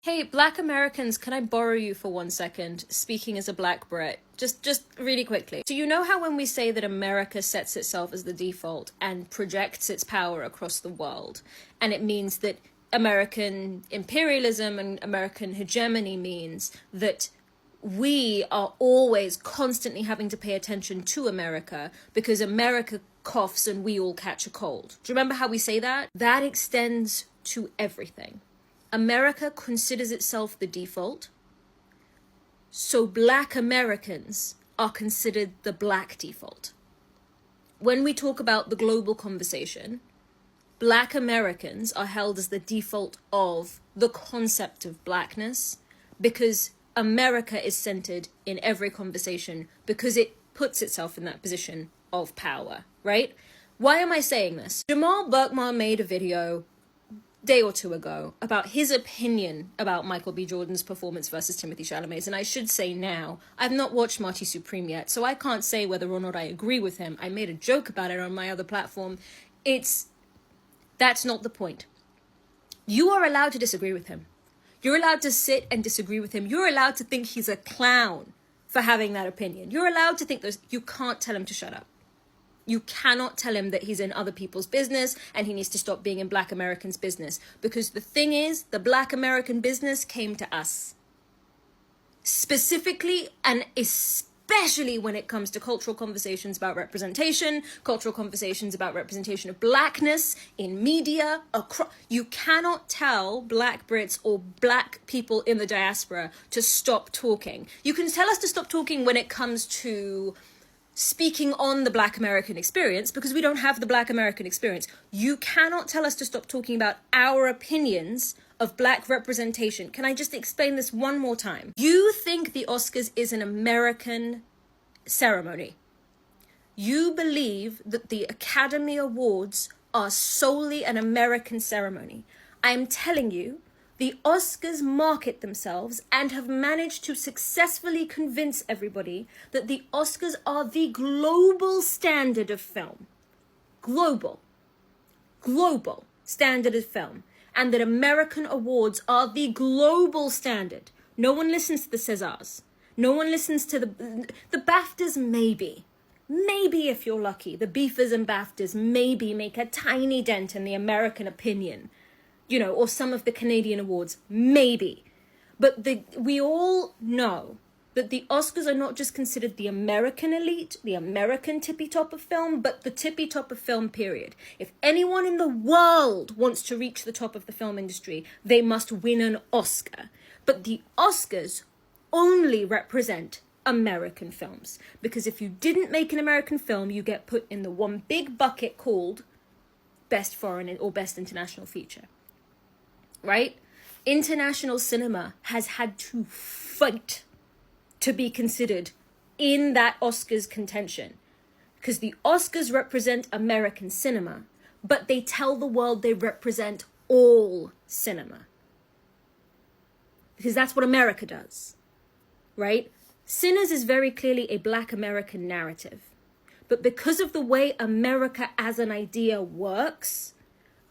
Hey, Black Americans, can I borrow you for 1 second, speaking as a Black Brit? Just really quickly. So you know how when we say that America sets itself as the default and projects its power across the world, and it means that American imperialism and American hegemony means that we are always constantly having to pay attention to America because America coughs and we all catch a cold. Do you remember how we say that? That extends to everything. America considers itself the default, so Black Americans are considered the Black default. When we talk about the global conversation, Black Americans are held as the default of the concept of Blackness because America is centered in every conversation because it puts itself in that position of power, right? Why am I saying this? Jamal Burkmar made a video day or two ago about his opinion about Michael B. Jordan's performance versus Timothy Chalamet's. And I should say now, I've not watched Marty Supreme yet, so I can't say whether or not I agree with him. I made a joke about it on my other platform. That's not the point. You are allowed to disagree with him. You're allowed to sit and disagree with him. You're allowed to think he's a clown for having that opinion. You're allowed to think those. You can't tell him to shut up. You cannot tell him that he's in other people's business and he needs to stop being in Black Americans' business. Because the thing is, the Black American business came to us. Specifically and especially when it comes to cultural conversations about representation, cultural conversations about representation of Blackness in media. You cannot tell Black Brits or Black people in the diaspora to stop talking. You can tell us to stop talking when it comes to speaking on the Black American experience because we don't have the Black American experience. You cannot tell us to stop talking about our opinions of Black representation. Can I just explain this one more time? You think the Oscars is an American ceremony. You believe that the Academy Awards are solely an American ceremony. I'm telling you, the Oscars market themselves and have managed to successfully convince everybody that the Oscars are the global standard of film. Global standard of film. And that American awards are the global standard. No one listens to the Césars. No one listens to the BAFTAs, maybe. Maybe if you're lucky, the BEFAs and BAFTAs maybe make a tiny dent in the American opinion. Or some of the Canadian awards, maybe. But we all know that the Oscars are not just considered the American elite, the American tippy top of film, but the tippy top of film, period. If anyone in the world wants to reach the top of the film industry, they must win an Oscar. But the Oscars only represent American films. Because if you didn't make an American film, you get put in the one big bucket called Best Foreign or Best International Feature. Right? International cinema has had to fight to be considered in that Oscars contention. Because the Oscars represent American cinema, but they tell the world they represent all cinema. Because that's what America does. Right? Sinners is very clearly a Black American narrative. But because of the way America as an idea works,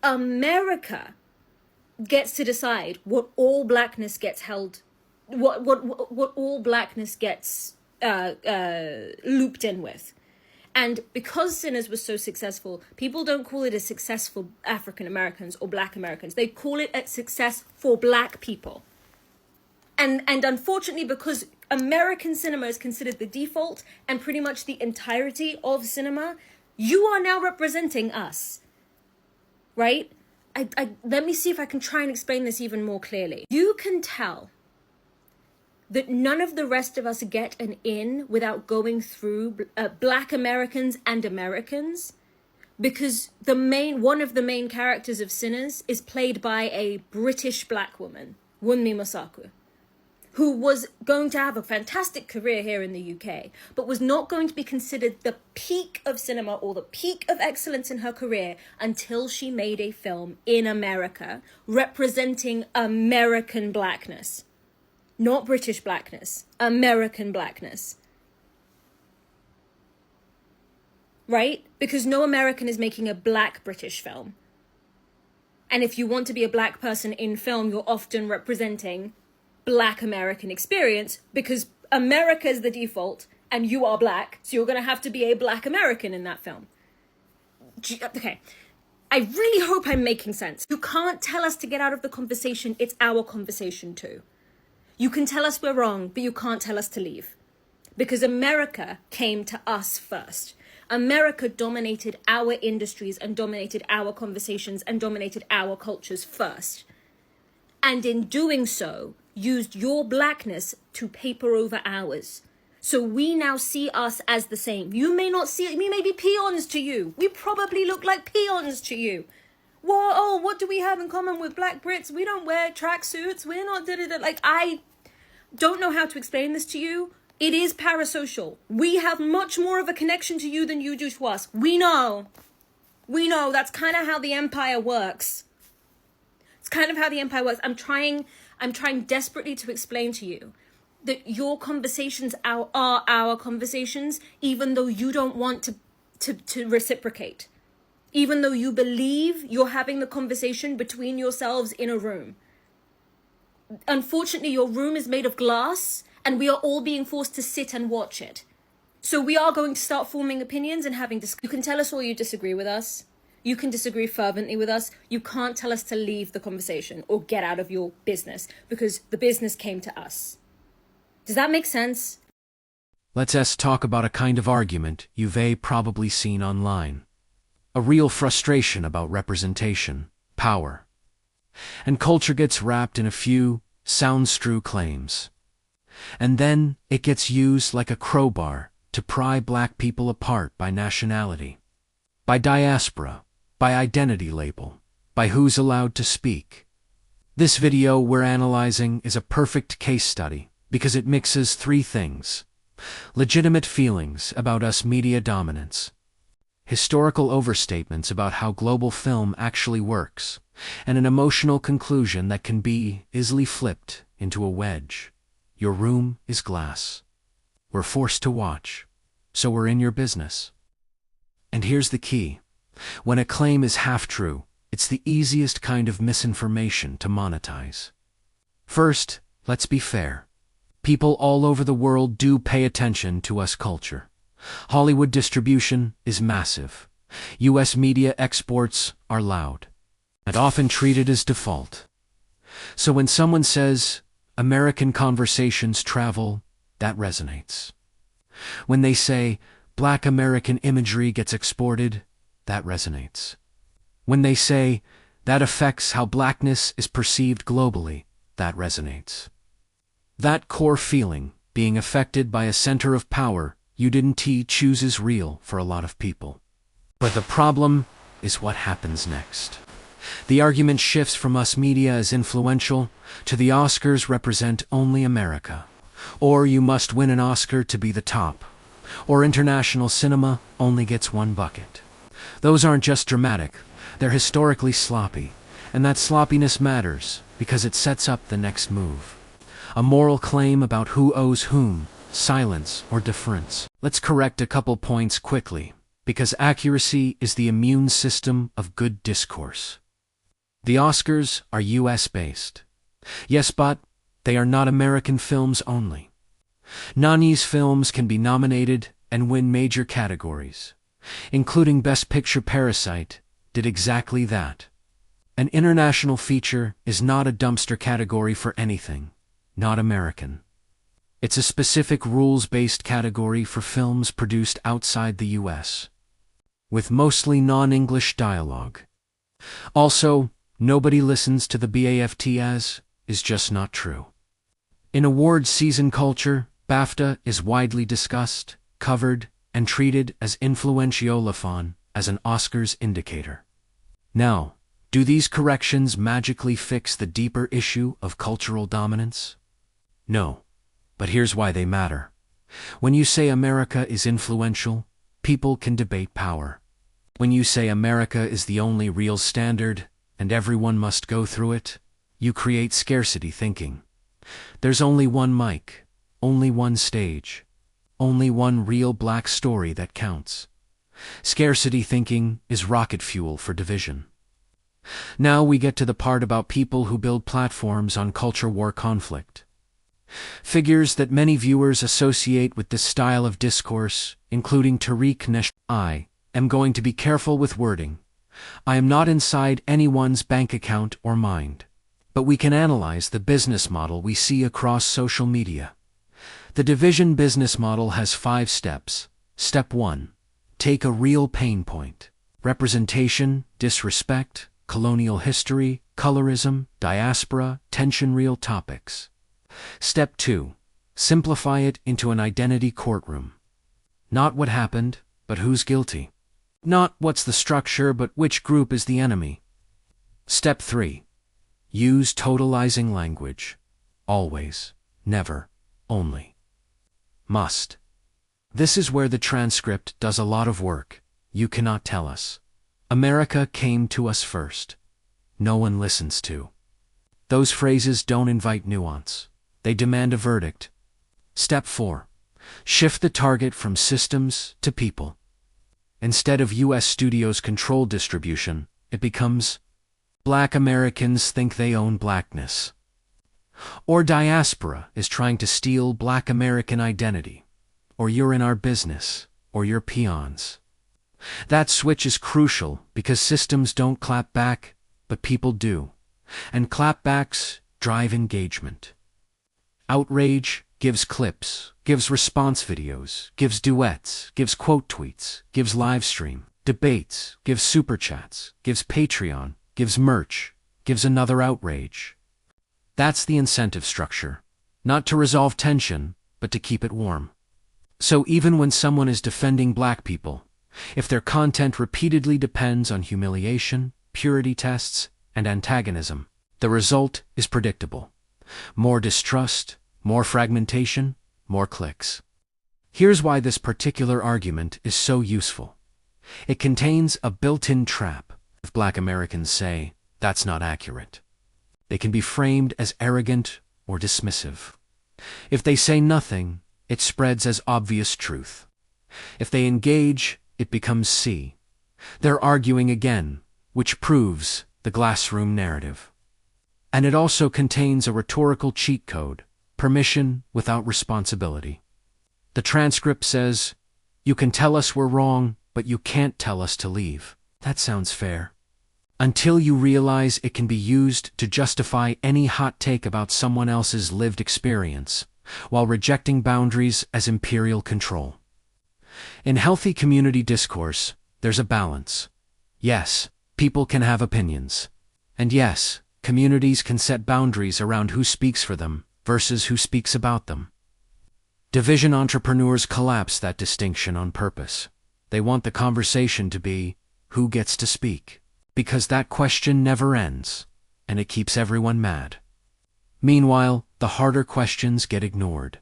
America gets to decide what all Blackness gets held, what all Blackness gets looped in with. And because Sinners was so successful, people don't call it a success for African Americans or Black Americans. They call it a success for Black people. And unfortunately, because American cinema is considered the default and pretty much the entirety of cinema, you are now representing us, right? Let me see if I can try and explain this even more clearly. You can tell that none of the rest of us get an in without going through Black Americans and Americans, because one of the main characters of Sinners is played by a British Black woman, Wunmi Mosaku, who was going to have a fantastic career here in the UK, but was not going to be considered the peak of cinema or the peak of excellence in her career until she made a film in America representing American Blackness. Not British Blackness, American Blackness. Right? Because no American is making a Black British film. And if you want to be a black person in film, you're often representing black American experience because America is the default and you are black. So you're going to have to be a black American in that film. Okay. I really hope I'm making sense. You can't tell us to get out of the conversation. It's our conversation too. You can tell us we're wrong, but you can't tell us to leave. Because America came to us first. America dominated our industries and dominated our conversations and dominated our cultures first. And in doing so, used your blackness to paper over ours. So we now see us as the same. You may not see it. We may be peons to you. We probably look like peons to you. Whoa, oh, what do we have in common with black Brits? We don't wear tracksuits. We're not da-da-da. Like, I don't know how to explain this to you. It is parasocial. We have much more of a connection to you than you do to us. We know. That's kind of how the empire works. It's kind of how the empire works. I'm trying desperately to explain to you that your conversations are our conversations, even though you don't want to reciprocate. Even though you believe you're having the conversation between yourselves in a room. Unfortunately, your room is made of glass, and we are all being forced to sit and watch it. So we are going to start forming opinions and having discussions. You can tell us all you disagree with us. You can disagree fervently with us. You can't tell us to leave the conversation or get out of your business because the business came to us. Does that make sense? Let's talk about a kind of argument you've probably seen online. A real frustration about representation, power. And culture gets wrapped in a few sound-strew claims. And then it gets used like a crowbar to pry black people apart by nationality, by diaspora, by identity label, by who's allowed to speak. This video we're analyzing is a perfect case study because it mixes three things: legitimate feelings about us media dominance, historical overstatements about how global film actually works, and an emotional conclusion that can be easily flipped into a wedge. Your room is glass. We're forced to watch, so we're in your business. And here's the key. When a claim is half true, it's the easiest kind of misinformation to monetize. First, let's be fair. People all over the world do pay attention to us culture. Hollywood distribution is massive. US media exports are loud, and often treated as default. So when someone says, American conversations travel, that resonates. When they say, Black American imagery gets exported, that resonates. When they say, that affects how blackness is perceived globally, that resonates. That core feeling, being affected by a center of power you didn't choose, is real for a lot of people. But the problem is what happens next. The argument shifts from us media as influential to the Oscars represent only America, or you must win an Oscar to be the top, or international cinema only gets one bucket. Those aren't just dramatic, they're historically sloppy, and that sloppiness matters because it sets up the next move. A moral claim about who owes whom, silence or deference. Let's correct a couple points quickly, because accuracy is the immune system of good discourse. The Oscars are US-based. Yes, but they are not American films only. Nani's films can be nominated and win major categories, including Best Picture. Parasite did exactly that. An international feature is not a dumpster category for anything, not American. It's a specific rules-based category for films produced outside the US, with mostly non-English dialogue. Also, nobody listens to the BAFTAs is just not true. In awards season culture, BAFTA is widely discussed, covered, and treated as influentiolophon, as an Oscars indicator. Now, do these corrections magically fix the deeper issue of cultural dominance? No, but here's why they matter. When you say America is influential, people can debate power. When you say America is the only real standard, and everyone must go through it, you create scarcity thinking. There's only one mic, only one stage, only one real black story that counts. Scarcity thinking is rocket fuel for division. Now we get to the part about people who build platforms on culture war conflict. Figures that many viewers associate with this style of discourse, including Tariq Nasheed. I am going to be careful with wording. I am not inside anyone's bank account or mind. But we can analyze the business model we see across social media. The division business model has 5 steps. Step 1. Take a real pain point. Representation, disrespect, colonial history, colorism, diaspora, tension, real topics. Step 2. Simplify it into an identity courtroom. Not what happened, but who's guilty. Not what's the structure, but which group is the enemy. Step 3. Use totalizing language. Always, never, only. Must. This is where the transcript does a lot of work. You cannot tell us. America came to us first. No one listens to. Those phrases don't invite nuance. They demand a verdict. Step 4. Shift the target from systems to people. Instead of U.S. studios' controlled distribution, it becomes Black Americans think they own blackness. Or diaspora is trying to steal Black American identity. Or you're in our business. Or you're peons. That switch is crucial because systems don't clap back, but people do. And clapbacks drive engagement. Outrage gives clips, gives response videos, gives duets, gives quote tweets, gives livestream, debates, gives super chats, gives Patreon, gives merch, gives another outrage. That's the incentive structure. Not to resolve tension, but to keep it warm. So even when someone is defending Black people, if their content repeatedly depends on humiliation, purity tests, and antagonism, the result is predictable. More distrust, more fragmentation, more clicks. Here's why this particular argument is so useful. It contains a built-in trap. If Black Americans say, that's not accurate, they can be framed as arrogant or dismissive. If they say nothing, it spreads as obvious truth. If they engage, it becomes C. They're arguing again, which proves the glassroom narrative. And it also contains a rhetorical cheat code, permission without responsibility. The transcript says, you can tell us we're wrong, but you can't tell us to leave. That sounds fair. Until you realize it can be used to justify any hot take about someone else's lived experience, while rejecting boundaries as imperial control. In healthy community discourse, there's a balance. Yes, people can have opinions. And yes, communities can set boundaries around who speaks for them versus who speaks about them. Division entrepreneurs collapse that distinction on purpose. They want the conversation to be, who gets to speak? Because that question never ends, and it keeps everyone mad. Meanwhile, the harder questions get ignored.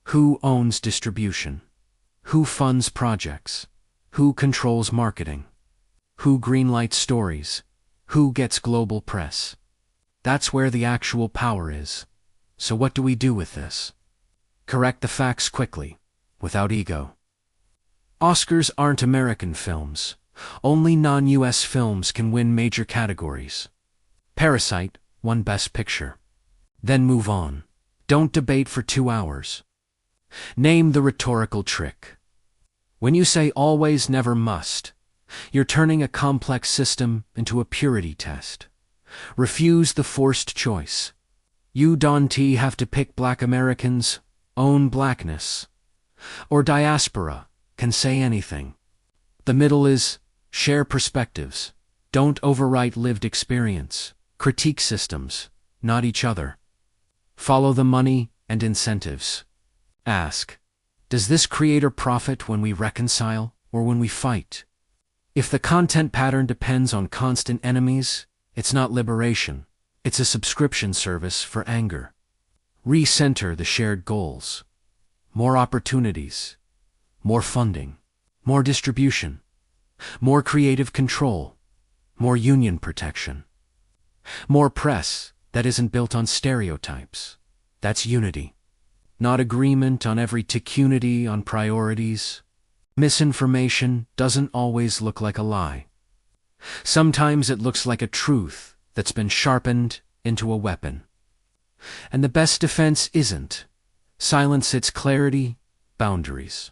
Who owns distribution? Who funds projects? Who controls marketing? Who greenlights stories? Who gets global press? That's where the actual power is. So what do we do with this? Correct the facts quickly, without ego. Oscars aren't American films. Only non-US films can win major categories. Parasite won Best Picture. Then move on. Don't debate for 2 hours. Name the rhetorical trick. When you say always, never, must, you're turning a complex system into a purity test. Refuse the forced choice. You don't have to pick Black Americans, own blackness. Or diaspora, can say anything. The middle is, share perspectives. Don't overwrite lived experience. Critique systems, not each other. Follow the money and incentives. Ask, does this creator profit when we reconcile or when we fight? If the content pattern depends on constant enemies, it's not liberation. It's a subscription service for anger. Recenter the shared goals. More opportunities. More funding. More distribution. More creative control. More union protection. More press that isn't built on stereotypes. That's unity. Not agreement on every ticunity on priorities. Misinformation doesn't always look like a lie. Sometimes it looks like a truth that's been sharpened into a weapon. And the best defense isn't silence, its clarity, boundaries,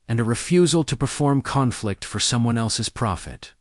and a refusal to perform conflict for someone else's profit.